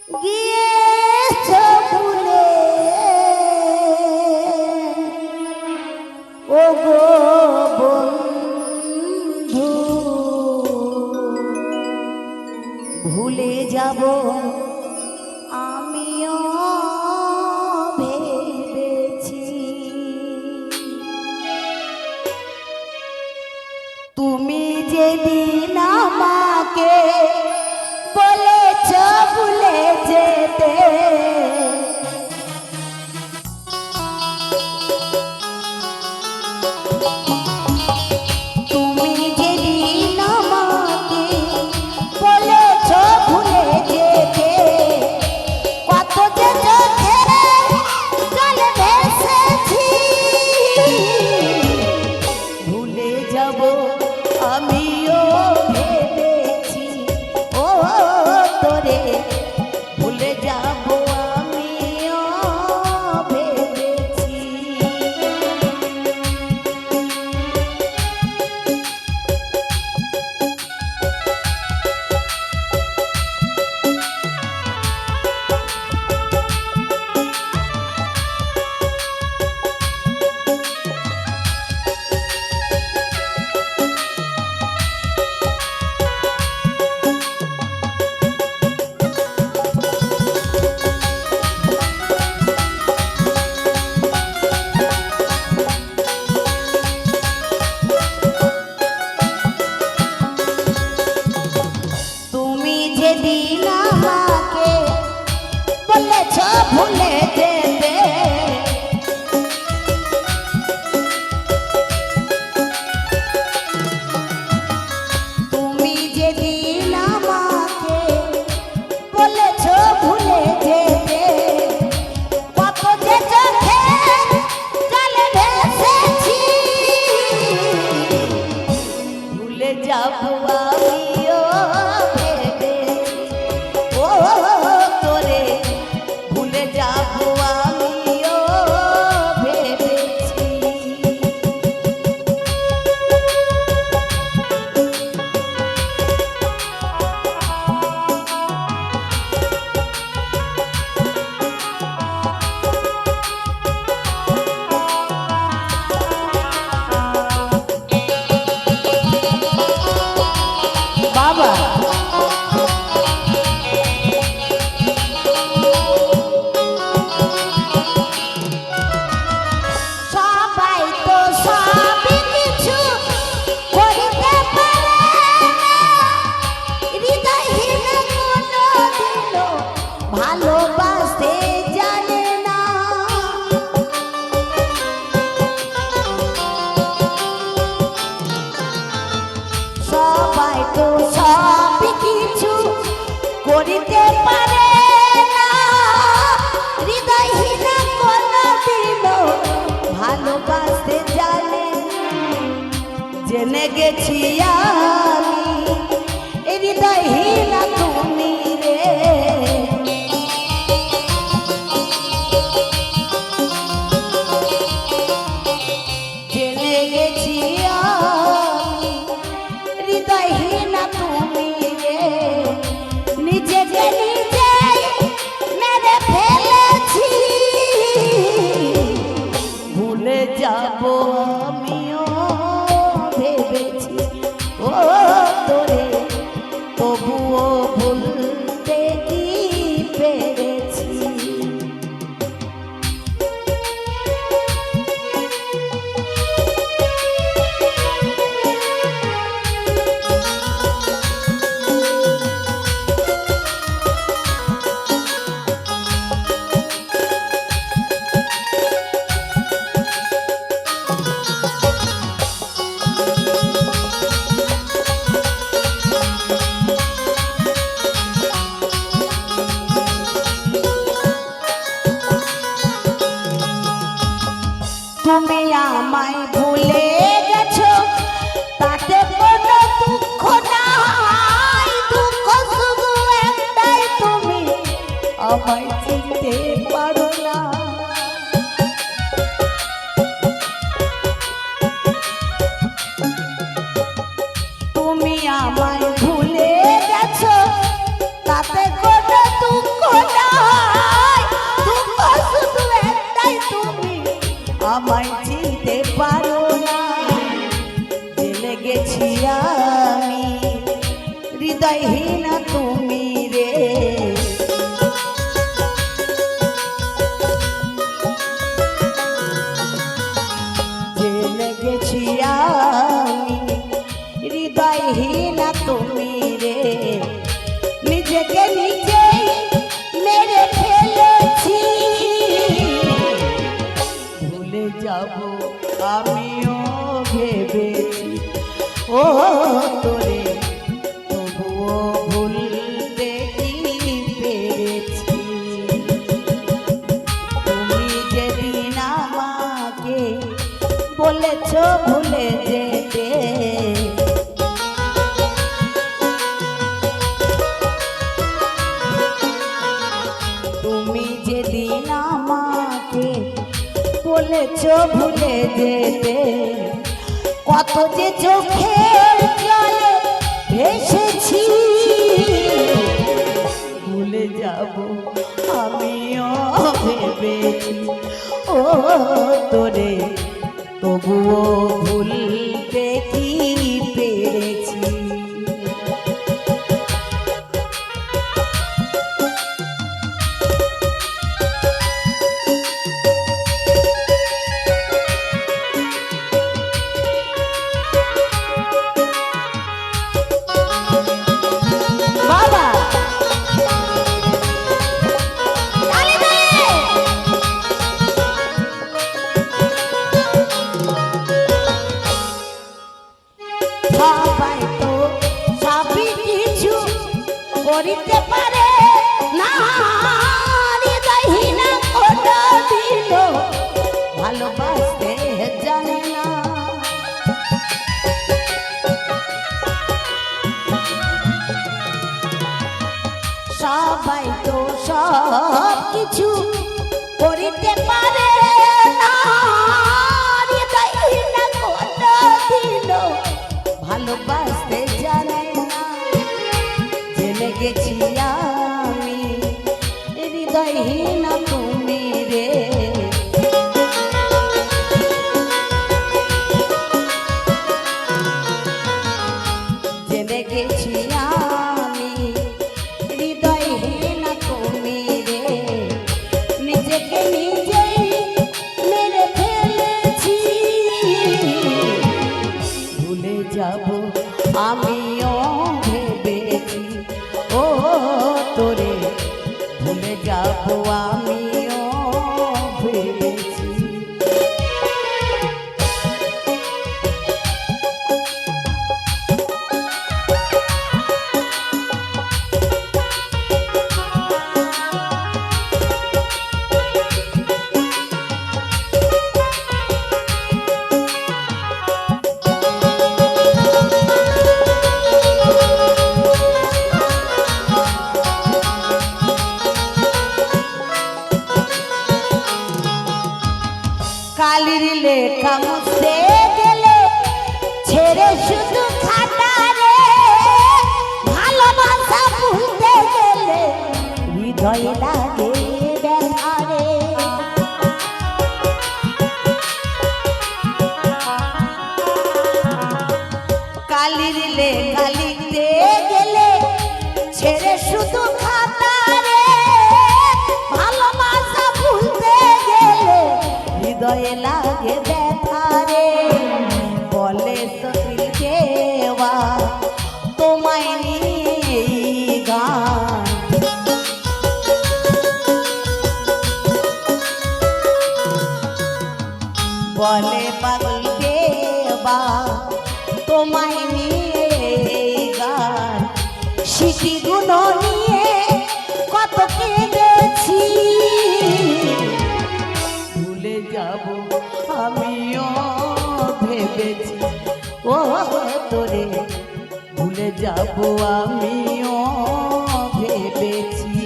গিয়েছ ভুলে ও গো বন্ধু, ভুলে যাব আমিও ভেবেছি। তুমি যেদিন আমাকে বলেছ ভুলে যেতে, তুমি যেদিন আমাকে বলেছ ভুলে যেতে, কত যে চোখে জল ভেসেছি, ভুলে যাব আমিও ভেবেছি। ও তোরে ভুলে যাব আমিও ভেবেছি। যেদিন আমাকে বলেছ ভুলে যেতে, তুমি যেদিন আমাকে বলেছ ভুলে যেতে, কত যে চোখে জল ভেসেছি, ভুলে যাব আমিও তোরে ভুলে যাব আমিও ভেবেছি। বাবা ভালোবাসতে জানে না, সবাই তো সব কিছু করিতে পারে না, হৃদয়হীন কোনদিন ভালোবাসতে জানে। জেনে গেছি আমি হৃদয়হীন তুমি রে, জেনে গেছি আমি হৃদয়হীন তুমি রে, নিজেকে নিজে মেরে ফেলেছি, ভুলে যাব আমিও ভেবেছি। ও তোরে তবুও ভুলতে কি পেরেছি। তুমি আমায় ভুলে গেছো তাতে কোনো দুঃখ নাই, দুঃখ শুধু একটাই, তুমি আমায় চিনতে পারো না। তুমি আমায় ভুলে গেছো তাতে কোনো দুঃখ বলেছো ভুলে যেতে তুমি যেদিন আমাকে বলেছো ভুলে যেতে কত যে চোখের জলে ভেসেছি ভুলে যাব আমিও ভেবেছি ও তোরে তবুও ভুলতে কি পেরেছি করিতে পারে না হৃদয়হীনা কোটা দিল ভালোবাসতে জানে না সবাই তো সব কিছু করিতে পারে না হৃদয়হীনা কোটা দিল ভালোবাসতে জানে না জেনে গেছি আমি হৃদয়হীন তুমি রে জেনে গেছি আমি হৃদয়হীন তুমি রে নিজেকে নিজেই মেরে ফেলেছি ভুলে যাব আমিও ভেবেছি ও তোরে ভুলে যাব আমিও ভেবেছি কালির লেখা মুছতে গেলে ছেড়ে শুধু খাতা রে ভালোবাসা ভুলতে গেলে হৃদয় লাগে ব্যথা রে কালির লেখা লিখতে গেলে ছেড়ে শুধু খাতা রে ভালোবাসা ভুলতে গেলে হৃদয়ে লাগে ব্যথা রে বলে সতিল কেওয়া তোমায় নিয়ে গান বলে পাগল কেওয়া তোমায় নিয়ে গান স্মৃতিগুলো নিয়ে কত কেঁদেছি ভুলে যাব আমিও ভেবেছি ও তোরে ভুলে যাব আমিও ভেবেছি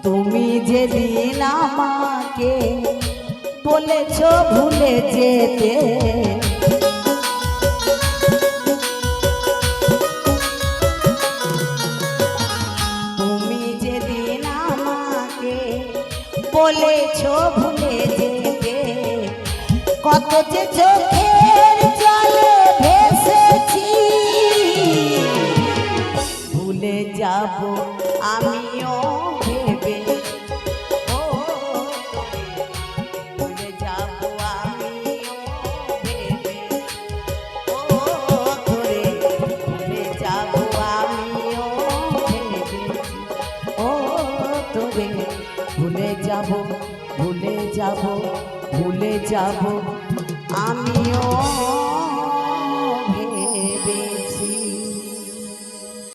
তুমি যেদিন আমাকে বলেছো ভুলে যেতে তুমি যেদিন আমাকে বলেছো ভুলে যেতে কত যে চোখের জলে ভেসেছি ভুলে যাব আমিও ভেবে ও ভুলে যাব আমিও ভেবে ও তোরে ভুলে যাব আমিও ভেবে ও তোরে ভুলে যাব ভুলে যাব ভুলে যাব আমিও